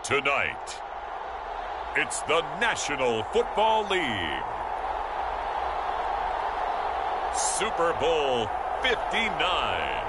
Tonight, it's the National Football League. Super Bowl 59.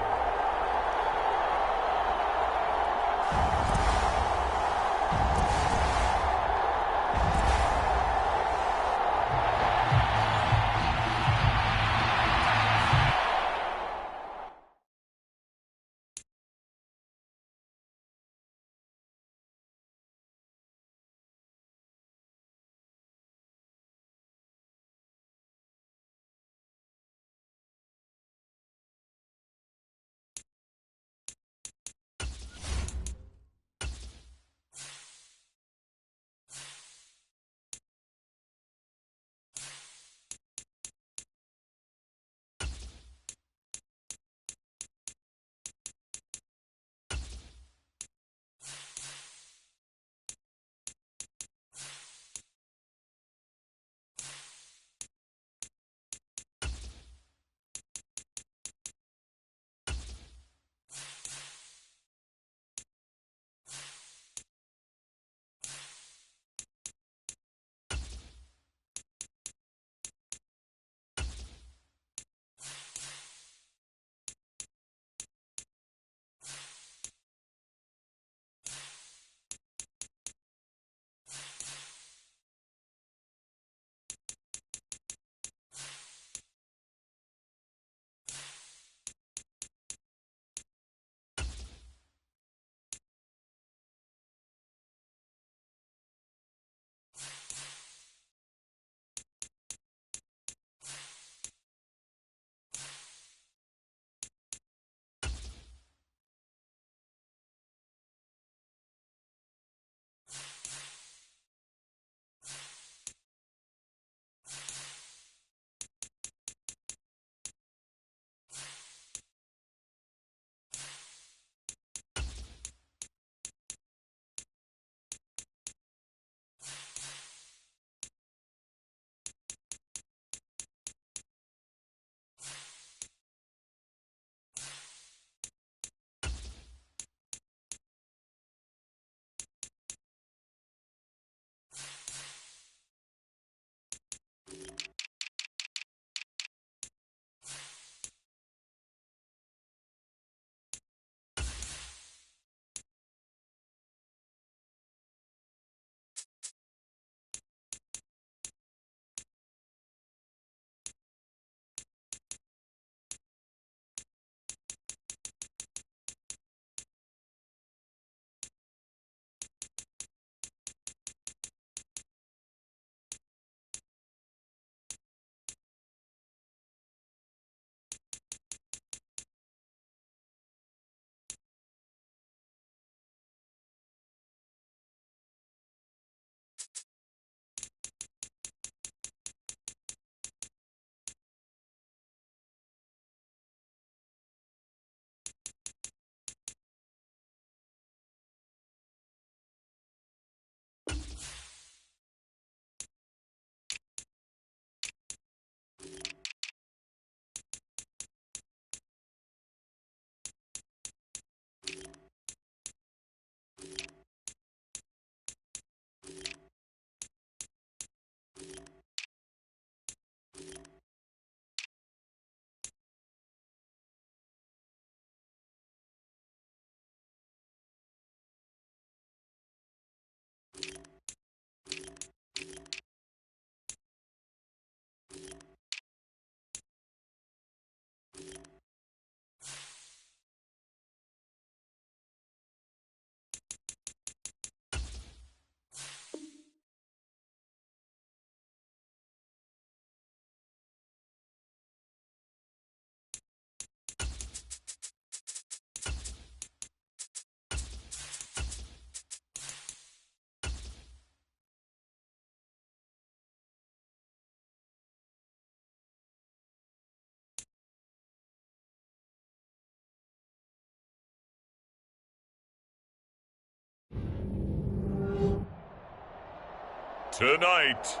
Tonight,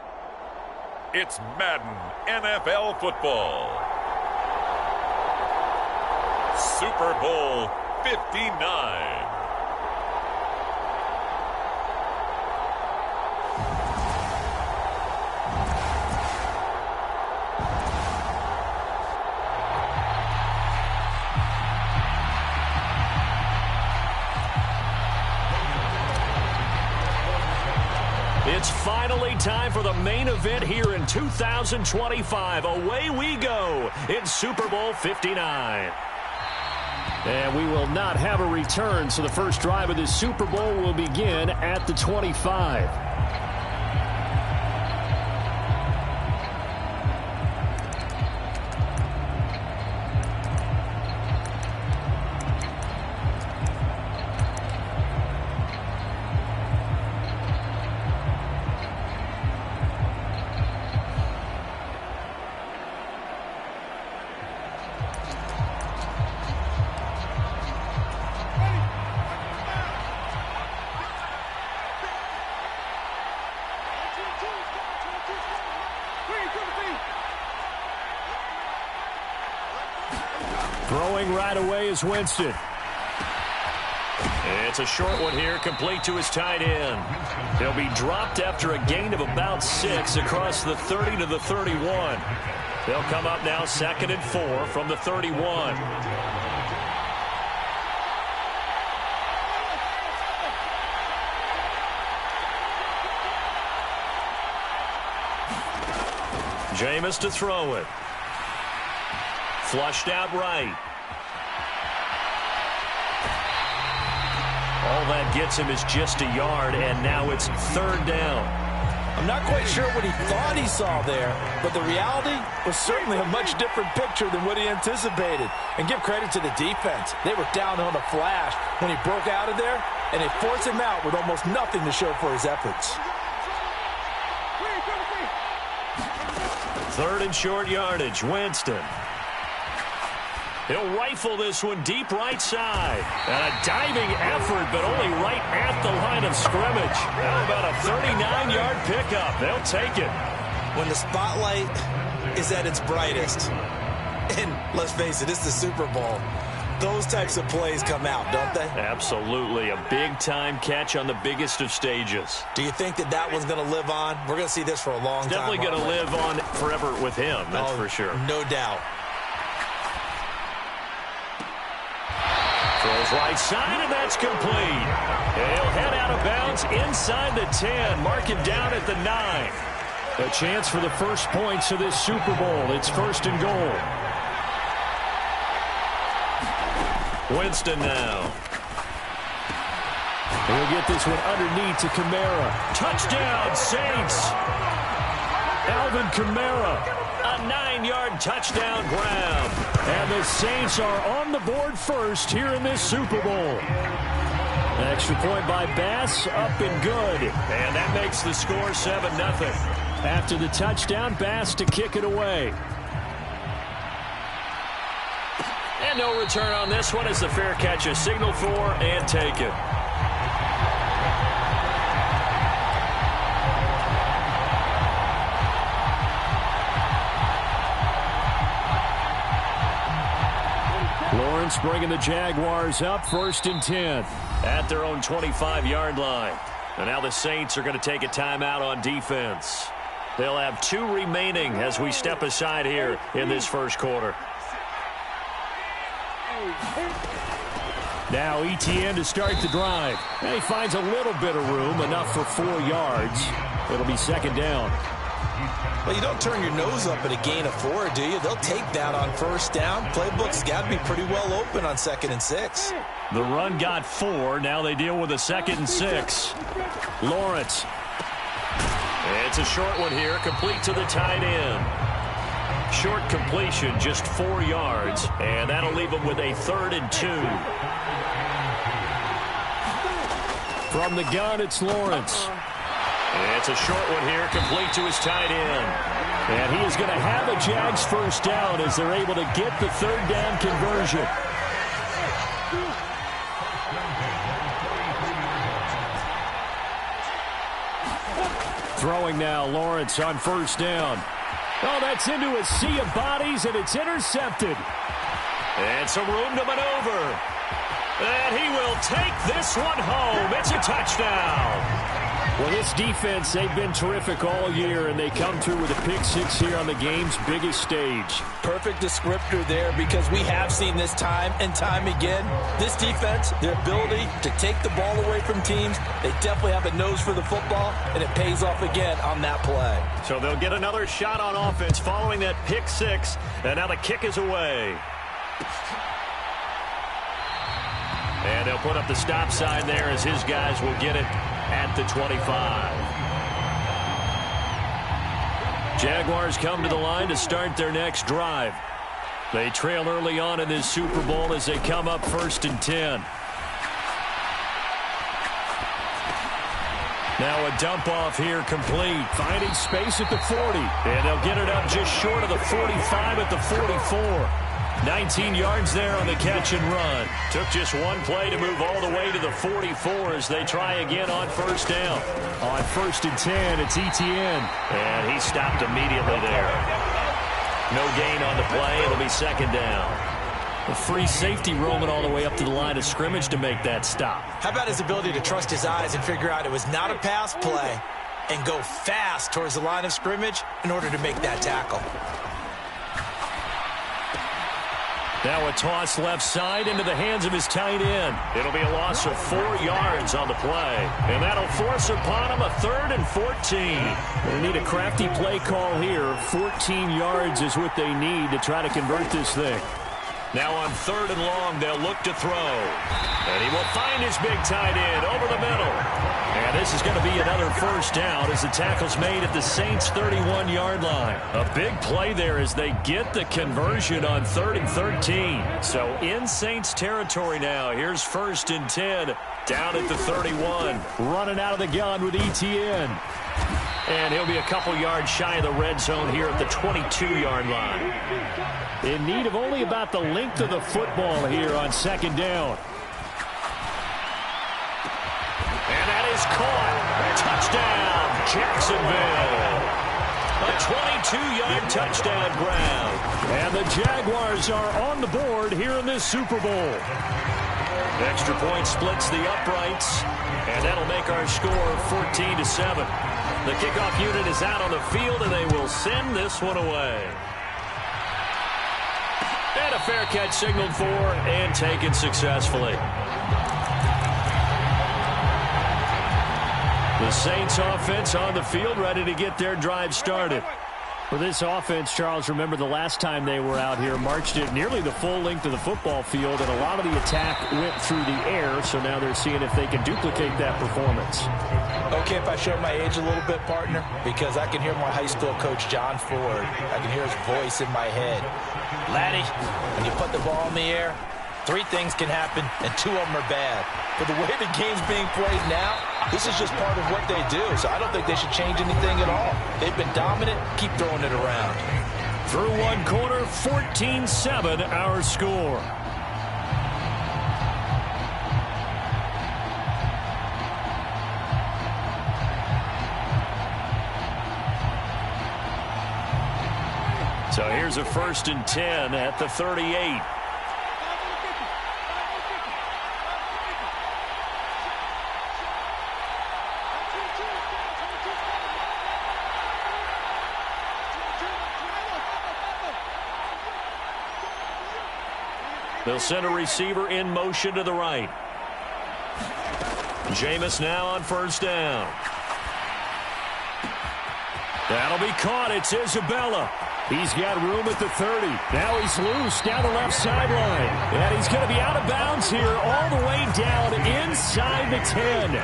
it's Madden NFL football. Super Bowl 59. It's finally time for the main event here in 2025. Away we go in Super Bowl 59. And we will not have a return, so the first drive of this Super Bowl will begin at the 25. Throwing right away is Winston. It's a short one here, complete to his tight end. He'll be dropped after a gain of about 6 across the 30 to the 31. They'll come up now 2nd and 4 from the 31. Jameis to throw it. Flushed out right. All that gets him is just a yard, and now it's 3rd down. I'm not quite sure what he thought he saw there, but the reality was certainly a much different picture than what he anticipated. And give credit to the defense. They were down on a flash when he broke out of there, and they forced him out with almost nothing to show for his efforts. 3rd and short yardage, Winston. He'll rifle this one deep right side. And a diving effort, but only right at the line of scrimmage. How about a 39-yard pickup? They'll take it. When the spotlight is at its brightest, and let's face it, it's the Super Bowl, those types of plays come out, don't they? Absolutely. A big-time catch on the biggest of stages. Do you think that that one's going to live on? We're going to see this for a long time. Definitely going to live on forever with him, that's for sure. No doubt. Throws right side, and that's complete. He'll head out of bounds inside the 10. Mark him down at the 9. A chance for the first points of this Super Bowl. It's 1st and goal. Winston now. He'll get this one underneath to Kamara. Touchdown, Saints. Alvin Kamara. A 9-yard touchdown grab. And the Saints are on the board first here in this Super Bowl. An extra point by Bass, up and good. And that makes the score 7-0. After the touchdown, Bass to kick it away. And no return on this one as the fair catch is signaled for and taken. Lawrence bringing the Jaguars up 1st and 10 at their own 25-yard line. And now the Saints are going to take a timeout on defense. They'll have 2 remaining as we step aside here in this first quarter. Now Etienne to start the drive. And he finds a little bit of room, enough for 4 yards. It'll be 2nd down. Well, you don't turn your nose up at a gain of 4, do you? They'll take that on 1st down. Playbook's got to be pretty well open on 2nd and 6. The run got 4. Now they deal with a 2nd and 6. Lawrence. It's a short one here, complete to the tight end. Short completion, just 4 yards, and that'll leave them with a 3rd and 2. From the gun, it's Lawrence. It's a short one here, complete to his tight end. And he is going to have a Jags first down as they're able to get the 3rd down conversion. Throwing now, Lawrence on 1st down. Oh, that's into a sea of bodies, and it's intercepted. And some room to maneuver. And he will take this one home. It's a touchdown. Well, this defense, they've been terrific all year, and they come through with a pick six here on the game's biggest stage. Perfect descriptor there, because we have seen this time and time again. This defense, their ability to take the ball away from teams, they definitely have a nose for the football, and it pays off again on that play. So they'll get another shot on offense following that pick six, and now the kick is away. And they'll put up the stop sign there as his guys will get it at the 25. Jaguars come to the line to start their next drive. They trail early on in this Super Bowl as they come up 1st and 10. Now a dump off here complete. Finding space at the 40. And they'll get it up just short of the 45 at the 44. 19 yards there on the catch and run. Took just one play to move all the way to the 44 as they try again on 1st down. On 1st and 10, it's Etienne. And he stopped immediately there. No gain on the play. It'll be 2nd down. A free safety roaming all the way up to the line of scrimmage to make that stop. How about his ability to trust his eyes and figure out it was not a pass play and go fast towards the line of scrimmage in order to make that tackle? Now a toss left side into the hands of his tight end. It'll be a loss of 4 yards on the play. And that'll force upon him a 3rd and 14. They need a crafty play call here. 14 yards is what they need to try to convert this thing. Now on 3rd and long, they'll look to throw. And he will find his big tight end over the middle. And this is going to be another 1st down as the tackle's made at the Saints' 31-yard line. A big play there as they get the conversion on 3rd and 13. So in Saints territory now. Here's 1st and 10 down at the 31. Running out of the gun with Etienne. And he'll be a couple yards shy of the red zone here at the 22-yard line. In need of only about the length of the football here on 2nd down. And that is caught. Touchdown, Jacksonville. A 22-yard touchdown ground. And the Jaguars are on the board here in this Super Bowl. Extra point splits the uprights, and that'll make our score 14-7. The kickoff unit is out on the field, and they will send this one away. And a fair catch signaled for and taken successfully. The Saints offense on the field, ready to get their drive started. For this offense, Charles, remember the last time they were out here, marched it nearly the full length of the football field, and a lot of the attack went through the air, so now they're seeing if they can duplicate that performance. Okay, if I show my age a little bit, partner, because I can hear my high school coach, John Ford. I can hear his voice in my head. Laddie, when you put the ball in the air, 3 things can happen, and 2 of them are bad. But the way the game's being played now, this is just part of what they do. So I don't think they should change anything at all. They've been dominant. Keep throwing it around. Through one quarter, 14-7 our score. So here's a 1st and 10 at the 38. They'll send a receiver in motion to the right. Jameis now on 1st down. That'll be caught. It's Isabella. He's got room at the 30. Now he's loose down the left sideline. And he's going to be out of bounds here all the way down inside the 10.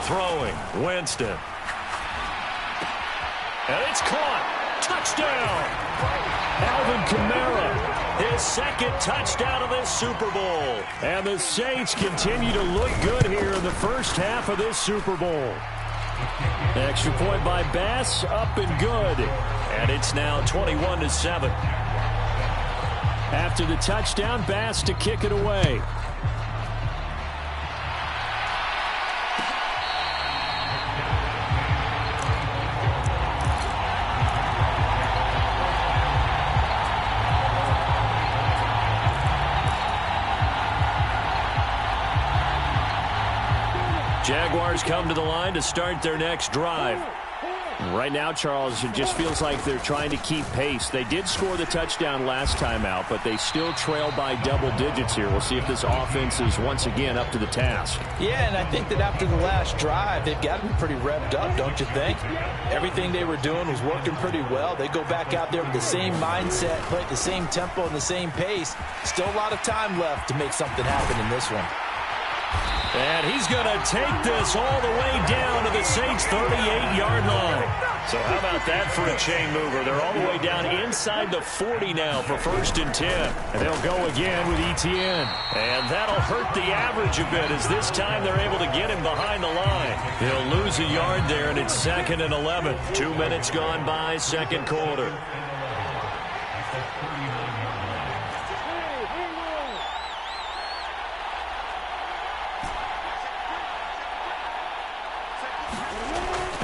Throwing, Winston. And it's caught. Touchdown. Alvin Kamara, his 2nd touchdown of this Super Bowl. And the Saints continue to look good here in the first half of this Super Bowl. Extra point by Bass, up and good. And it's now 21-7. After the touchdown, Bass to kick it away. Jaguars come to the line to start their next drive. Right now, Charles, it just feels like they're trying to keep pace. They did score the touchdown last time out, but they still trail by double digits here. We'll see if this offense is once again up to the task. Yeah, and I think that after the last drive, they've got to be pretty revved up, don't you think? Everything they were doing was working pretty well. They go back out there with the same mindset, play at the same tempo and the same pace. Still a lot of time left to make something happen in this one. And he's going to take this all the way down to the Saints' 38-yard line. So how about that for a chain mover? They're all the way down inside the 40 now for 1st and 10. And they'll go again with Etienne. And that'll hurt the average a bit as this time they're able to get him behind the line. He'll lose a yard there, and it's 2nd and 11. 2 minutes gone by, second quarter.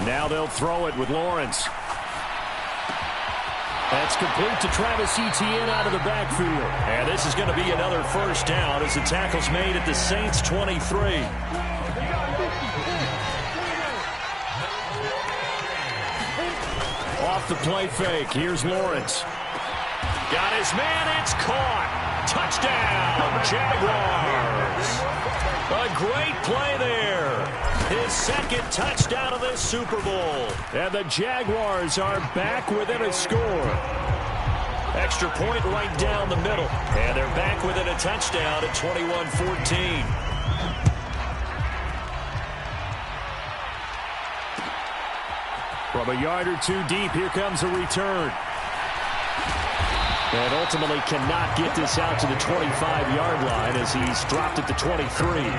Now they'll throw it with Lawrence. That's complete to Travis Etienne out of the backfield. And this is going to be another first down as the tackle's made at the Saints' 23. Off the play fake. Here's Lawrence. Got his man. It's caught. Touchdown, Jaguars. A great play there. His second touchdown of this Super Bowl. And the Jaguars are back within a score. Extra point right down the middle. And they're back within a touchdown at 21-14. From a yard or two deep, here comes a return. And ultimately cannot get this out to the 25-yard line as he's dropped at the 23.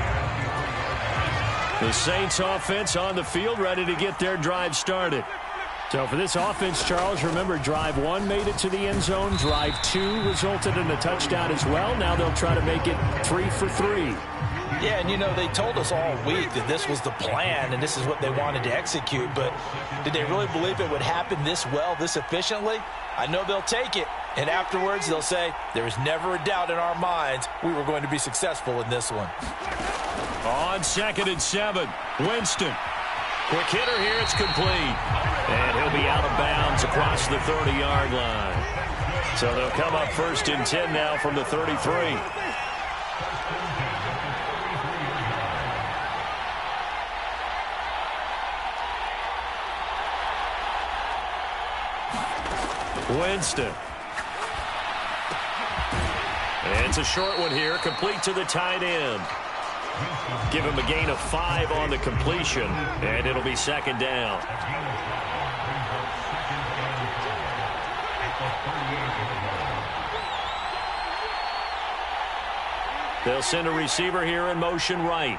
The Saints offense on the field, ready to get their drive started. So for this offense, Charles, remember, drive 1 made it to the end zone. Drive 2 resulted in a touchdown as well. Now they'll try to make it 3 for 3. Yeah, and you know, they told us all week that this was the plan and this is what they wanted to execute, but did they really believe it would happen this well, this efficiently? I know they'll take it, and afterwards they'll say, there was never a doubt in our minds we were going to be successful in this one. On 2nd and 7, Winston. Quick hitter here, it's complete. And he'll be out of bounds across the 30-yard line. So they'll come up 1st and 10 now from the 33. Winston. And it's a short one here, complete to the tight end. Give him a gain of 5 on the completion, and it'll be 2nd down. They'll send a receiver here in motion right.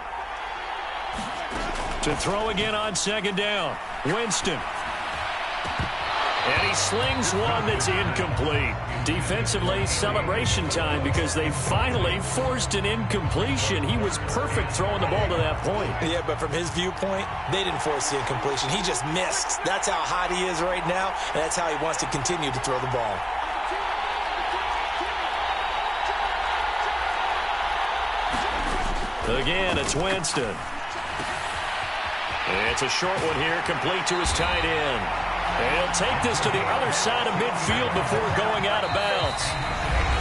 To throw again on 2nd down. Winston. And he slings one that's incomplete. Defensively, celebration time because they finally forced an incompletion. He was perfect throwing the ball to that point. Yeah, but from his viewpoint, they didn't force the incompletion. He just missed. That's how hot he is right now, and that's how he wants to continue to throw the ball. Again, it's Winston. It's a short one here, complete to his tight end. And he'll take this to the other side of midfield before going out of bounds.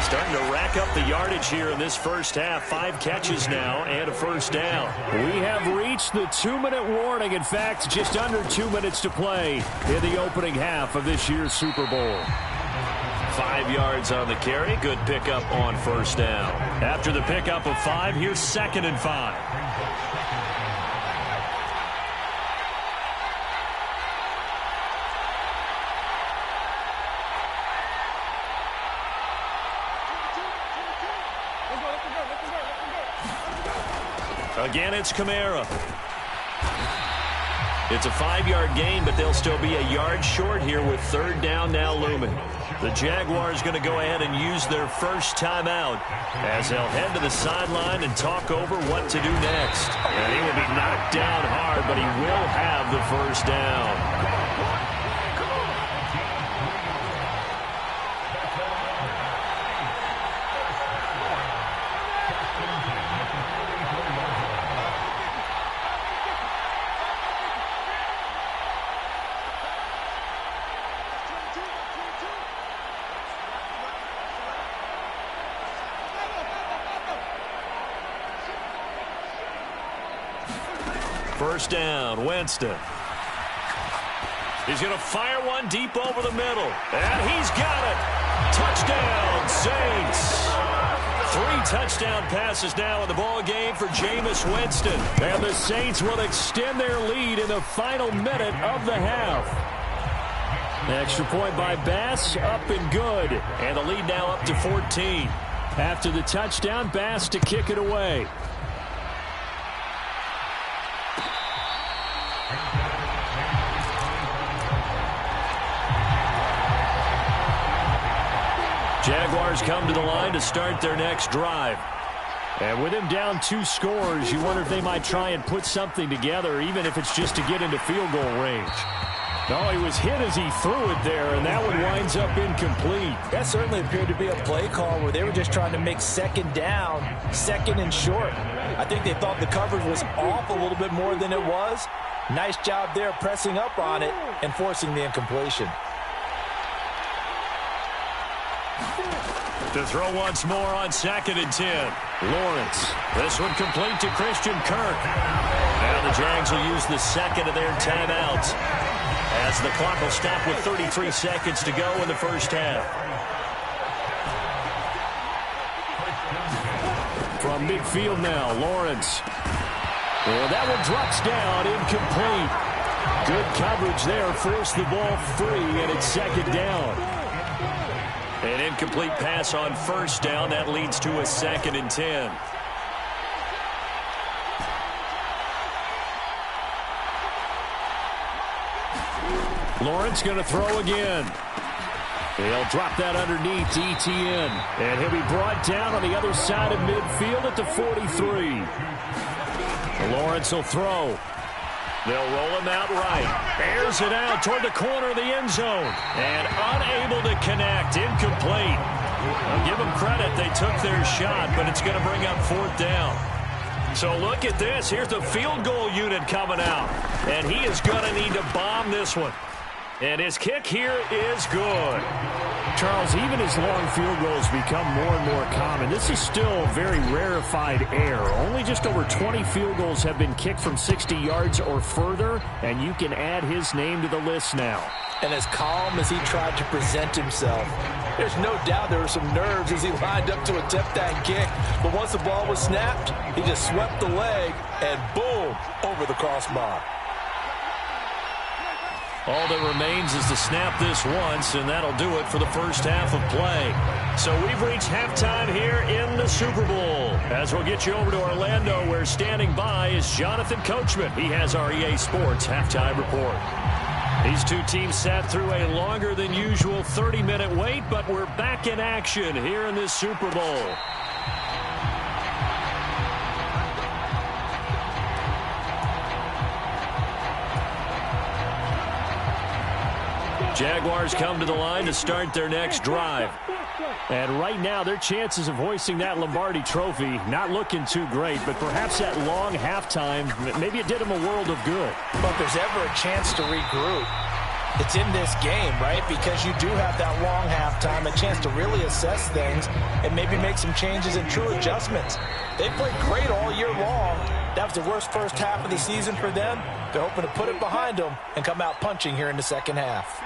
Starting to rack up the yardage here in this first half. 5 catches now and a first down. We have reached the 2-minute warning. In fact, just under 2 minutes to play in the opening half of this year's Super Bowl. 5 yards on the carry. Good pickup on first down. After the pickup of 5, here's 2nd and 5. Again, it's Kamara. It's a 5-yard gain, but they'll still be a yard short here with 3rd down now looming. The Jaguars going to go ahead and use their first timeout as they'll head to the sideline and talk over what to do next. And he will be knocked down hard, but he will have the first down. First down, Winston. He's going to fire one deep over the middle. And he's got it. Touchdown, Saints. 3 touchdown passes now in the ball game for Jameis Winston. And the Saints will extend their lead in the final minute of the half. Extra point by Bass, up and good. And the lead now up to 14. After the touchdown, Bass to kick it away. Jaguars come to the line to start their next drive. And with him down 2 scores, you wonder if they might try and put something together, even if it's just to get into field goal range. No, he was hit as he threw it there, and that one winds up incomplete. That certainly appeared to be a play call where they were just trying to make second down, second and short. I think they thought the coverage was off a little bit more than it was. Nice job there pressing up on it and forcing the incompletion. To throw once more on 2nd and 10. Lawrence. This one complete to Christian Kirk. Now the Jags will use the second of their timeouts, as the clock will stop with 33 seconds to go in the first half. From midfield now, Lawrence. Well, that one drops down, incomplete. Good coverage there, forced the ball free, and it's 2nd down. An incomplete pass on 1st down. That leads to a 2nd and 10. Lawrence going to throw again. He'll drop that underneath to ETN. And he'll be brought down on the other side of midfield at the 43. Lawrence will throw. They'll roll him out right. Airs it out toward the corner of the end zone. And unable to connect. Incomplete. I'll give them credit. They took their shot, but it's going to bring up 4th down. So look at this. Here's the field goal unit coming out. And he is going to need to bomb this one. And his kick here is good. Charles, even as long field goals become more and more common, this is still very rarefied air. Only just over 20 field goals have been kicked from 60 yards or further, and you can add his name to the list now. And as calm as he tried to present himself, there's no doubt there were some nerves as he lined up to attempt that kick. But once the ball was snapped, he just swept the leg and boom, over the crossbar. All that remains is to snap this once, and that'll do it for the first half of play. So we've reached halftime here in the Super Bowl. As we'll get you over to Orlando, where standing by is Jonathan Coachman. He has our EA Sports halftime report. These two teams sat through a longer than usual 30-minute wait, but we're back in action here in this Super Bowl. Jaguars come to the line to start their next drive. And right now, their chances of hoisting that Lombardi trophy not looking too great, but perhaps that long halftime, maybe it did them a world of good. But if there's ever a chance to regroup, it's in this game, right? Because you do have that long halftime, a chance to really assess things and maybe make some changes and true adjustments. They played great all year long. That was the worst first half of the season for them. They're hoping to put it behind them and come out punching here in the second half.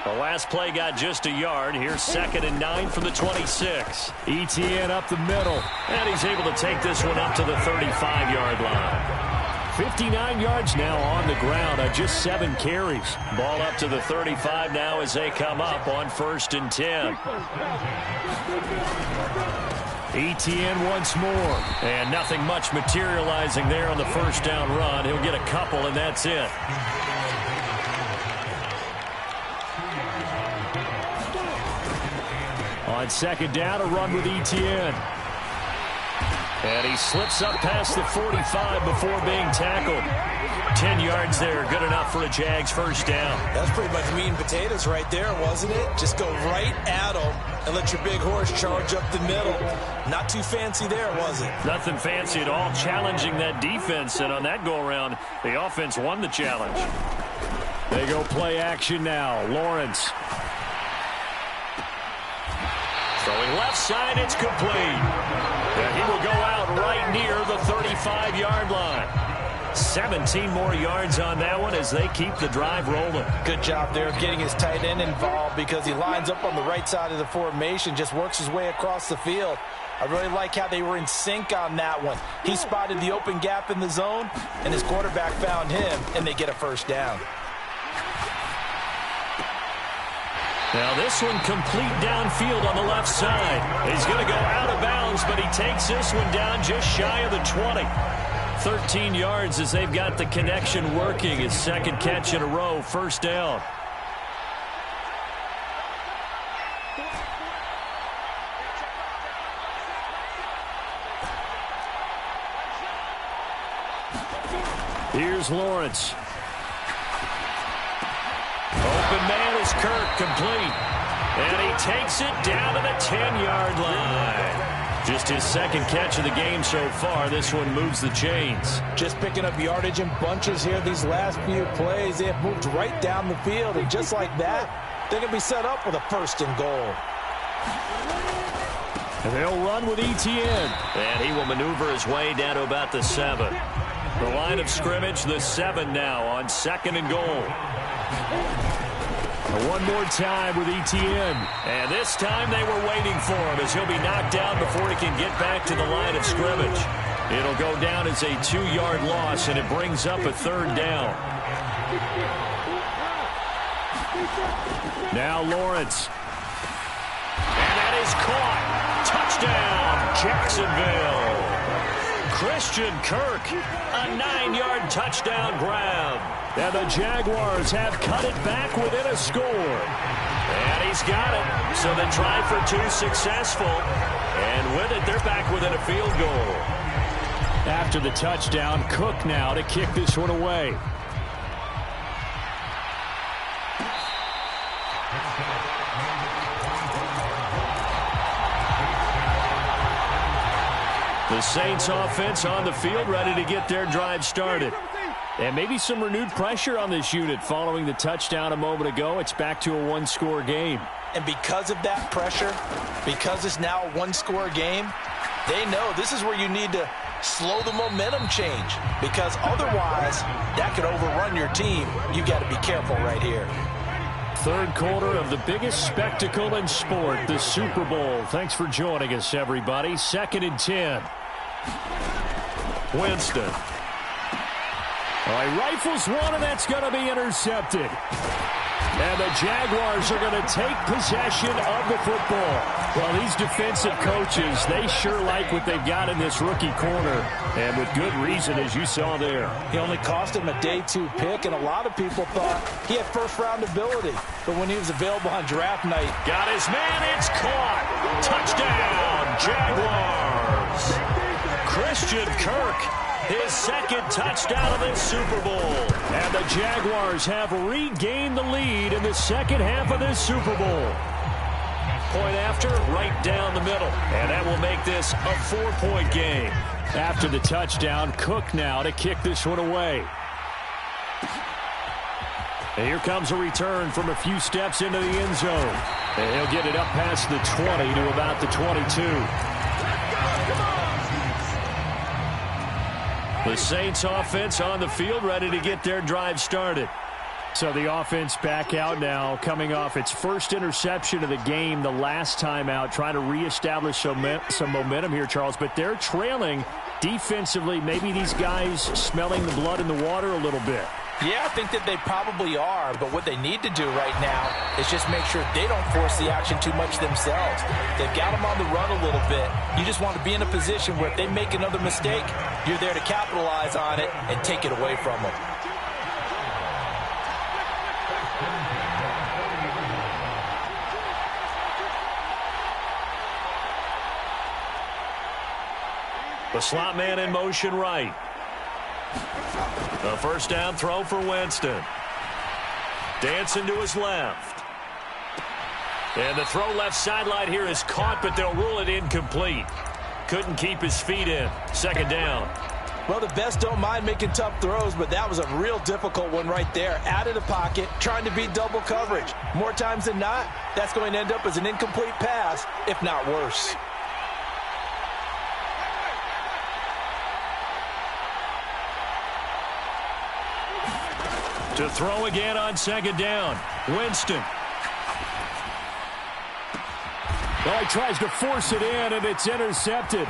The last play got just a yard. Here's 2nd and 9 from the 26. ETN up the middle. And he's able to take this one up to the 35-yard line. 59 yards now on the ground on just 7 carries. Ball up to the 35 now as they come up on 1st and 10. ETN once more. And nothing much materializing there on the first down run. He'll get a couple, and that's it. On 2nd down, a run with ETN. And he slips up past the 45 before being tackled. 10 yards there, good enough for a Jags first down. That's pretty much meat and potatoes right there, wasn't it? Just go right at them and let your big horse charge up the middle. Not too fancy there, was it? Nothing fancy at all, challenging that defense. And on that go-around, the offense won the challenge. They go play action now. Lawrence. Throwing left side, it's complete. And he will go out right near the 35-yard line. 17 more yards on that one as they keep the drive rolling. Good job there of getting his tight end involved because he lines up on the right side of the formation, just works his way across the field. I really like how they were in sync on that one. He spotted the open gap in the zone, and his quarterback found him, and they get a first down. Now this one complete downfield on the left side. He's going to go out of bounds, but he takes this one down just shy of the 20. 13 yards as they've got the connection working. His second catch in a row, first down. Here's Lawrence. Open man is Kirk, complete. And he takes it down to the 10-yard line. Just his second catch of the game so far. This one moves the chains. Just picking up yardage in bunches here these last few plays. They have moved right down the field, and just like that, they're going to be set up with a first and goal. And they'll run with Etienne. And he will maneuver his way down to about the 7. The line of scrimmage, the 7 now on second and goal. One more time with Etienne. And this time they were waiting for him as he'll be knocked down before he can get back to the line of scrimmage. It'll go down as a 2-yard loss, and it brings up a third down. Now Lawrence. And that is caught. Touchdown, Jacksonville. Christian Kirk, a 9-yard touchdown grab. And the Jaguars have cut it back within a score. And he's got it. So the try for 2 successful. And with it, they're back within a field goal. After the touchdown, Cook now to kick this one away. The Saints offense on the field, ready to get their drive started. And maybe some renewed pressure on this unit following the touchdown a moment ago. It's back to a 1-score game. And because of that pressure, because it's now a 1-score game, they know this is where you need to slow the momentum change. Because otherwise, that could overrun your team. You got to be careful right here. Third quarter of the biggest spectacle in sport, the Super Bowl. Thanks for joining us, everybody. 2nd and 10. Winston. He rifles one, and that's going to be intercepted. And the Jaguars are going to take possession of the football. Well, these defensive coaches, they sure like what they've got in this rookie corner. And with good reason, as you saw there. He only cost him a day 2 pick, and a lot of people thought he had first-round ability. But when he was available on draft night, got his man, it's caught. Touchdown, Jaguars. Christian Kirk, his second touchdown of this Super Bowl. And the Jaguars have regained the lead in the second half of this Super Bowl. Point after, right down the middle. And that will make this a 4-point game. After the touchdown, Cook now to kick this one away. And here comes a return from a few steps into the end zone. And he'll get it up past the 20 to about the 22. The Saints offense on the field, ready to get their drive started. So the offense back out now, coming off its first interception of the game the last time out, trying to reestablish some momentum here, Charles. But they're trailing defensively. Maybe these guys smelling the blood in the water a little bit. Yeah, I think that they probably are, but what they need to do right now is just make sure they don't force the action too much themselves. They've got them on the run a little bit. You just want to be in a position where if they make another mistake, you're there to capitalize on it and take it away from them. The slot man in motion right. A first down throw for Winston. Dancing to his left. And the throw left sideline here is caught, but they'll rule it incomplete. Couldn't keep his feet in. Second down. Well, the best don't mind making tough throws, but that was a real difficult one right there. Out of the pocket, trying to beat double coverage. More times than not, that's going to end up as an incomplete pass, if not worse. To throw again on second down. Winston. Well, he tries to force it in, and it's intercepted.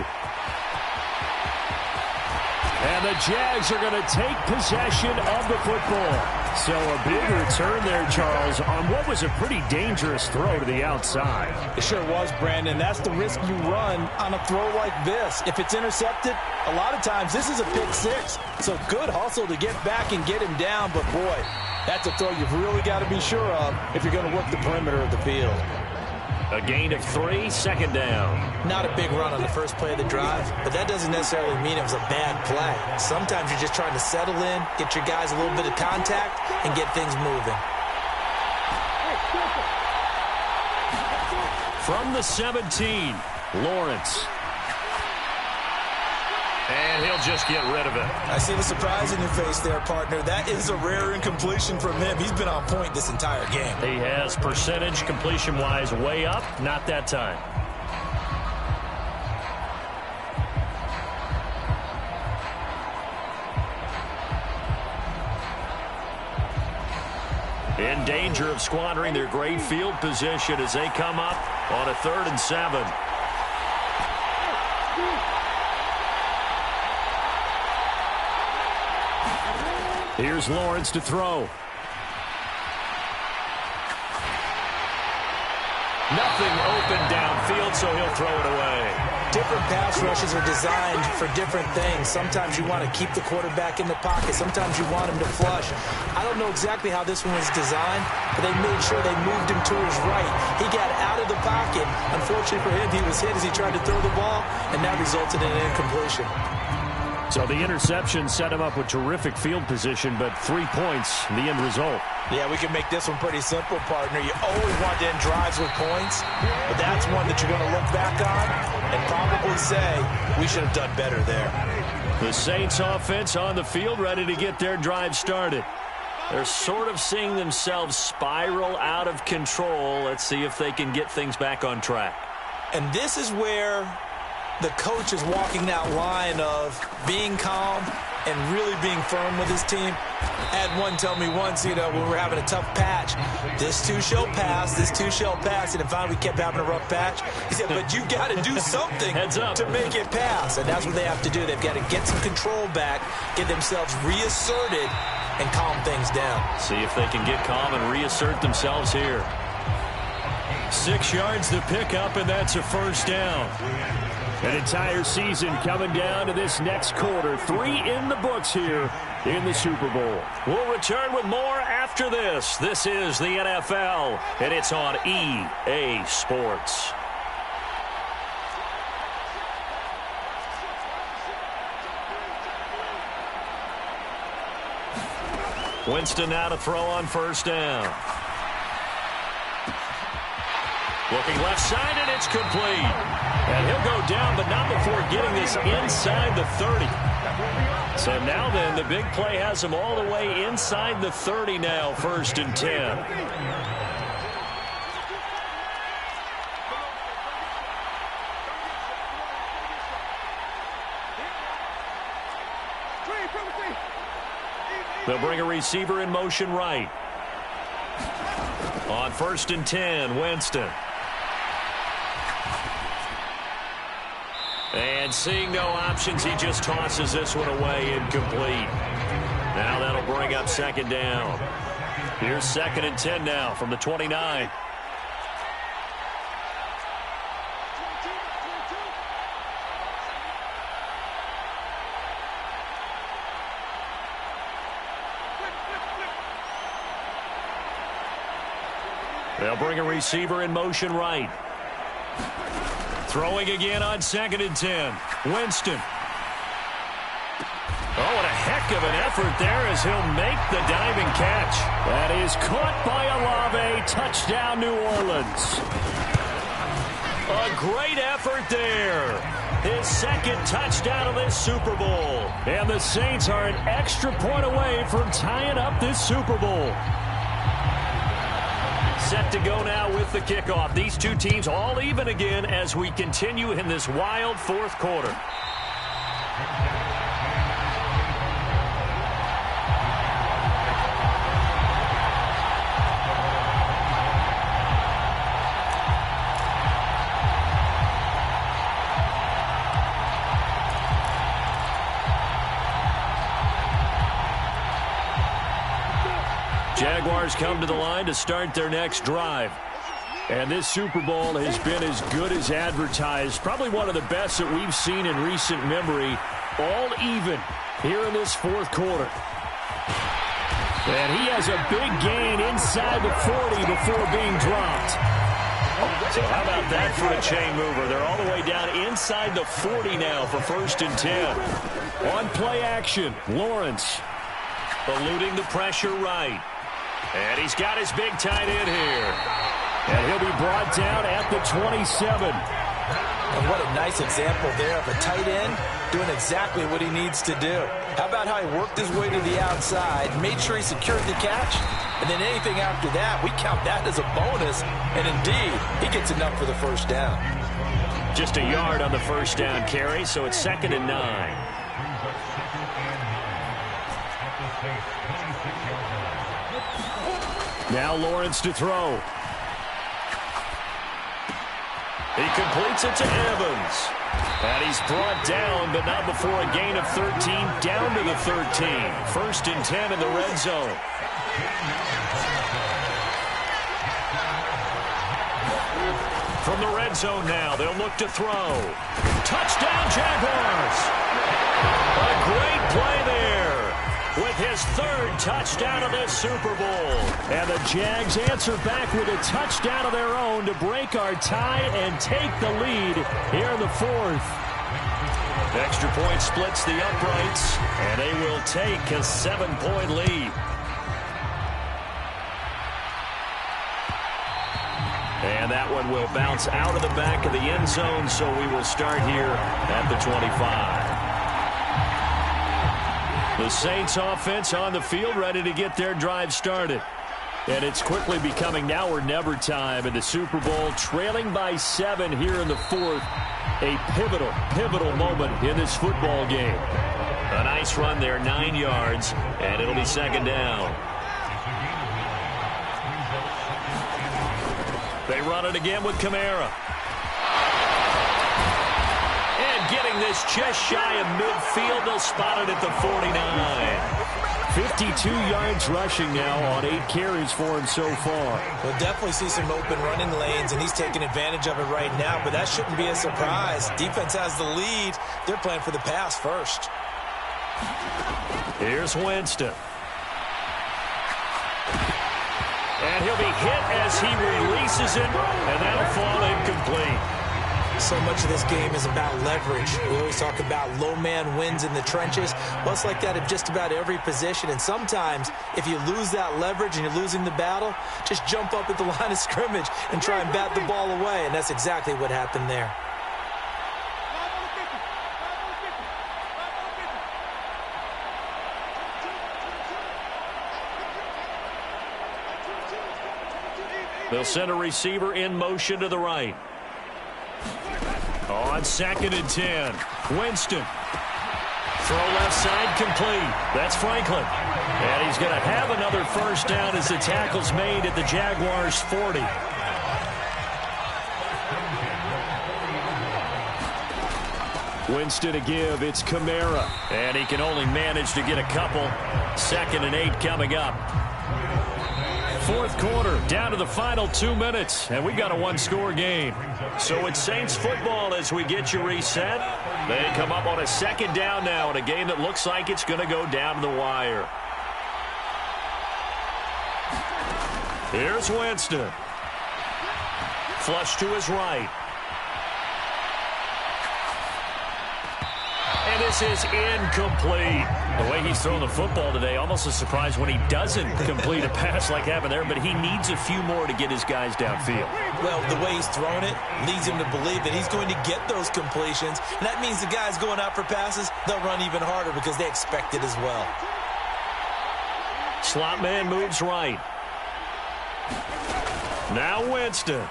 And the Jags are going to take possession of the football. So a big return there, Charles, on what was a pretty dangerous throw to the outside. It sure was, Brandon. That's the risk you run on a throw like this. If it's intercepted, a lot of times this is a pick six. So good hustle to get back and get him down. But, boy, that's a throw you've really got to be sure of if you're going to work the perimeter of the field. A gain of 3, second down. Not a big run on the first play of the drive, but that doesn't necessarily mean it was a bad play. Sometimes you're just trying to settle in, get your guys a little bit of contact, and get things moving. From the 17, Lawrence. And he'll just get rid of it. I see the surprise in your face there, partner. That is a rare incompletion from him. He's been on point this entire game. He has percentage completion-wise way up. Not that time. In danger of squandering their great field position as they come up on a 3rd and 7. Here's Lawrence to throw. Nothing open downfield, so he'll throw it away. Different pass rushes are designed for different things. Sometimes you want to keep the quarterback in the pocket. Sometimes you want him to flush. I don't know exactly how this one was designed, but they made sure they moved him to his right. He got out of the pocket. Unfortunately for him, he was hit as he tried to throw the ball, and that resulted in an incompletion. So the interception set him up with terrific field position, but 3 points, the end result. Yeah, we can make this one pretty simple, partner. You always want to end drives with points, but that's one that you're going to look back on and probably say, we should have done better there. The Saints offense on the field, ready to get their drive started. They're sort of seeing themselves spiral out of control. Let's see if they can get things back on track. And this is where the coach is walking that line of being calm and really being firm with his team. I had one tell me once, when we're having a tough patch, this too shall pass, this too shall pass. And finally we kept having a rough patch. He said, but you got to do something to make it pass. And that's what they have to do. They've got to get some control back, get themselves reasserted, and calm things down. See if they can get calm and reassert themselves here. 6 yards to pick up, and that's a first down. An entire season coming down to this next quarter. 3 in the books here in the Super Bowl. We'll return with more after this. This is the NFL, and it's on EA Sports. Winston now to throw on first down. Looking left side, and it's complete. And he'll go down, but not before getting this inside the 30. So now then, the big play has him all the way inside the 30 now, 1st and 10. They'll bring a receiver in motion right. On 1st and 10, Winston. And seeing no options, he just tosses this one away, incomplete. Now that'll bring up 2nd down. Here's 2nd and 10 now from the 29. They'll bring a receiver in motion right. Throwing again on 2nd and 10. Winston. Oh, what a heck of an effort there as he'll make the diving catch. That is caught by Olave. Touchdown, New Orleans. A great effort there. His 2nd touchdown of this Super Bowl. And the Saints are an extra point away from tying up this Super Bowl. Set to go now with the kickoff. These two teams all even again as we continue in this wild 4th quarter. Jaguars come to the line to start their next drive. And this Super Bowl has been as good as advertised. Probably one of the best that we've seen in recent memory. All even here in this fourth quarter. And he has a big gain inside the 40 before being dropped. So how about that for a chain mover? They're all the way down inside the 40 now for 1st and 10. On play action, Lawrence eluding the pressure right. And he's got his big tight end here. And he'll be brought down at the 27. And what a nice example there of a tight end doing exactly what he needs to do. How about how he worked his way to the outside, made sure he secured the catch, and then anything after that, we count that as a bonus. And indeed, he gets enough for the first down. Just a yard on the first down carry, so it's 2nd and 9. Now Lawrence to throw. He completes it to Evans. And he's brought down, but not before a gain of 13, down to the 13. 1st and 10 in the red zone. From the red zone now, they'll look to throw. Touchdown, Jaguars! A great play there with his 3rd touchdown of this Super Bowl. And the Jags answer back with a touchdown of their own to break our tie and take the lead here in the 4th. Extra point splits the uprights, and they will take a 7-point lead. And that one will bounce out of the back of the end zone, so we will start here at the 25. The Saints offense on the field, ready to get their drive started. And it's quickly becoming now or never time in the Super Bowl, trailing by 7 here in the 4th. A pivotal moment in this football game. A nice run there, 9 yards, and it'll be 2nd down. They run it again with Kamara. And getting this just shy of midfield, they'll spot it at the 49. 52 yards rushing now on 8 carries for him so far. We'll definitely see some open running lanes, and he's taking advantage of it right now, but that shouldn't be a surprise. Defense has the lead. They're playing for the pass first. Here's Winston. And he'll be hit as he releases it, and that'll fall incomplete. So much of this game is about leverage. We always talk about low man wins in the trenches. Well, it's like that at just about every position. And sometimes, if you lose that leverage and you're losing the battle, just jump up at the line of scrimmage and try and bat the ball away. And that's exactly what happened there. They'll send a receiver in motion to the right. On 2nd and 10, Winston. Throw left side complete. That's Franklin. And he's going to have another first down as the tackle's made at the Jaguars' 40. Winston to give. It's Kamara. And he can only manage to get a couple. 2nd and 8 coming up. 4th quarter, down to the final 2 minutes, and we got a 1-score game. So it's Saints football as we get you reset. They come up on a 2nd down now in a game that looks like it's going to go down to the wire. Here's Winston. Flush to his right. And this is incomplete. The way he's throwing the football today, almost a surprise when he doesn't complete a pass like happened there, but he needs a few more to get his guys downfield. Well, the way he's throwing it leads him to believe that he's going to get those completions, and that means the guys going out for passes, they'll run even harder because they expect it as well. Slot man moves right. Now Winston.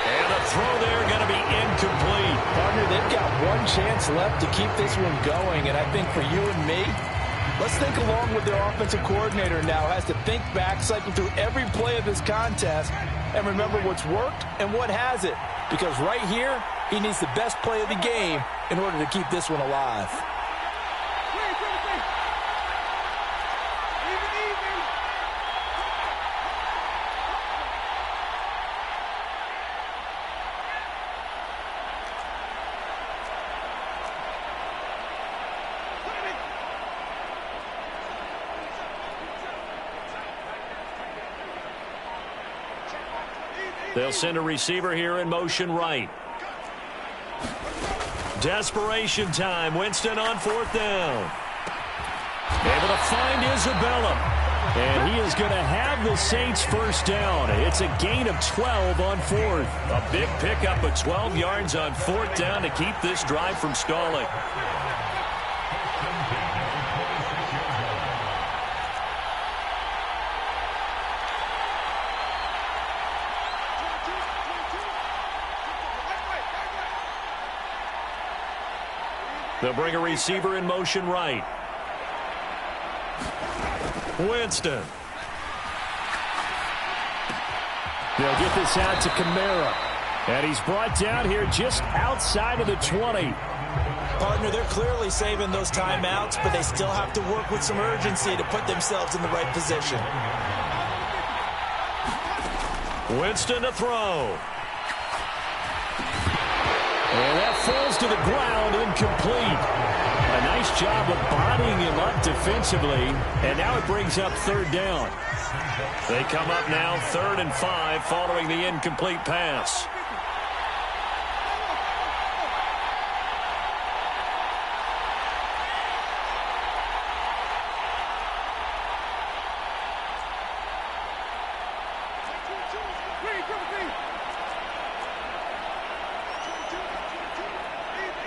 And the throw there going to be incomplete. Partner, they've got one chance left to keep this one going, and I think for you and me, let's think along with their offensive coordinator now. Has to think back, cycle through every play of this contest, and remember what's worked and what hasn't. Because right here, he needs the best play of the game in order to keep this one alive. They'll send a receiver here in motion right. Desperation time. Winston on 4th down. Able to find Isabella. And he is going to have the Saints first down. It's a gain of 12 on 4th. A big pickup of 12 yards on 4th down to keep this drive from stalling. They'll bring a receiver in motion right. Winston. They'll get this out to Kamara. And he's brought down here just outside of the 20. Partner, they're clearly saving those timeouts, but they still have to work with some urgency to put themselves in the right position. Winston to throw. And that falls to the ground, incomplete. A nice job of bodying him up defensively, and now it brings up 3rd down. They come up now 3rd and 5 following the incomplete pass.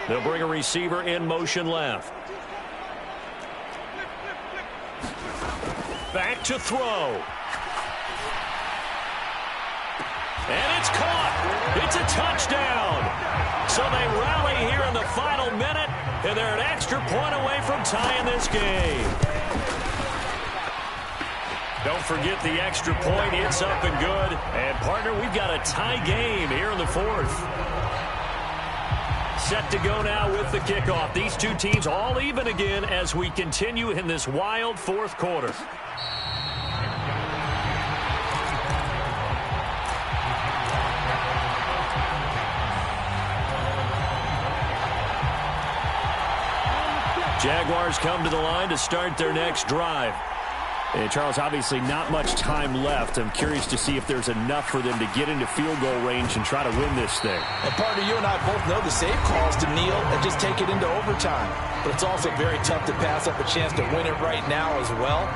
They'll bring a receiver in motion left. Back to throw. And it's caught. It's a touchdown. So they rally here in the final minute, and they're an extra point away from tying this game. Don't forget the extra point. It's up and good. And, partner, we've got a tie game here in the 4th. Set to go now with the kickoff. These two teams all even again as we continue in this wild 4th quarter. Jaguars come to the line to start their next drive. And Charles, obviously not much time left. I'm curious to see if there's enough for them to get into field goal range and try to win this thing. And partner, you and I both know the safe calls to kneel and just take it into overtime. But it's also very tough to pass up a chance to win it right now as well.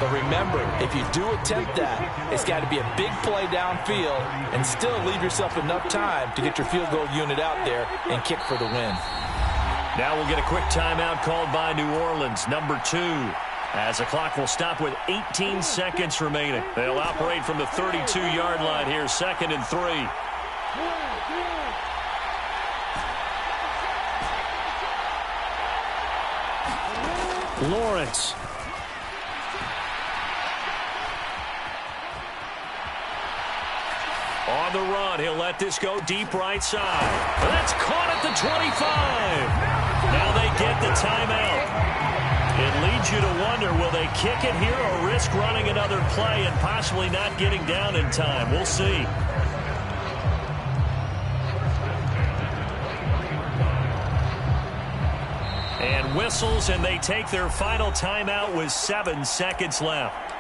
But remember, if you do attempt that, it's got to be a big play downfield and still leave yourself enough time to get your field goal unit out there and kick for the win. Now we'll get a quick timeout called by New Orleans, number 2. As the clock will stop with 18 seconds remaining. They'll operate from the 32-yard line here, 2nd and 3. Lawrence. On the run, he'll let this go deep right side. That's caught at the 25. Now they get the timeout. It leads you to wonder, will they kick it here or risk running another play and possibly not getting down in time? We'll see. And whistles, and they take their final timeout with 7 seconds left.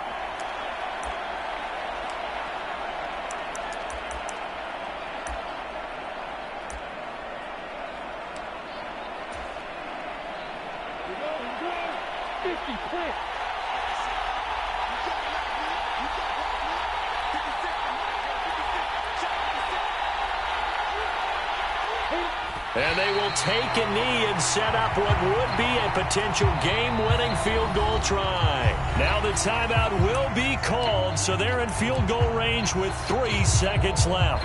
And they will take a knee and set up what would be a potential game-winning field goal try. Now the timeout will be called, so they're in field goal range with 3 seconds left.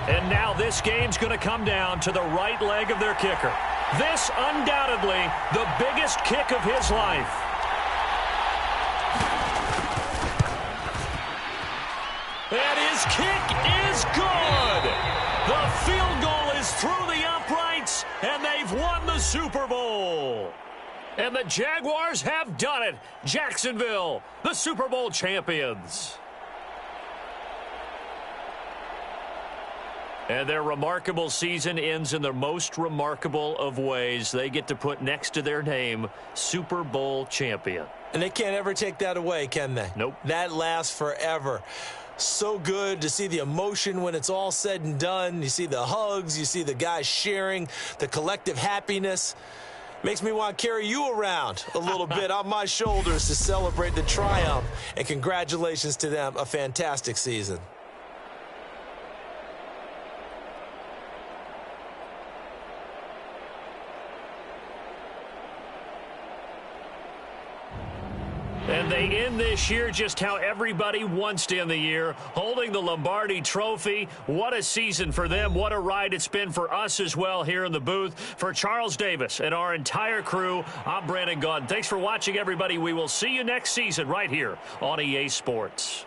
And now this game's going to come down to the right leg of their kicker. This, undoubtedly, the biggest kick of his life. And his kick is good. The field goal is through the uprights, and they've won the Super Bowl. And the Jaguars have done it. Jacksonville, the Super Bowl champions. And their remarkable season ends in the most remarkable of ways. They get to put next to their name, Super Bowl champion. And they can't ever take that away, can they? Nope. That lasts forever. So good to see the emotion when it's all said and done. You see the hugs. You see the guys sharing, the collective happiness. Makes me want to carry you around a little bit on my shoulders to celebrate the triumph. And congratulations to them. A fantastic season. And they end this year just how everybody wants to end the year, holding the Lombardi Trophy. What a season for them. What a ride it's been for us as well here in the booth. For Charles Davis and our entire crew, I'm Brandon Gaudin. Thanks for watching, everybody. We will see you next season right here on EA Sports.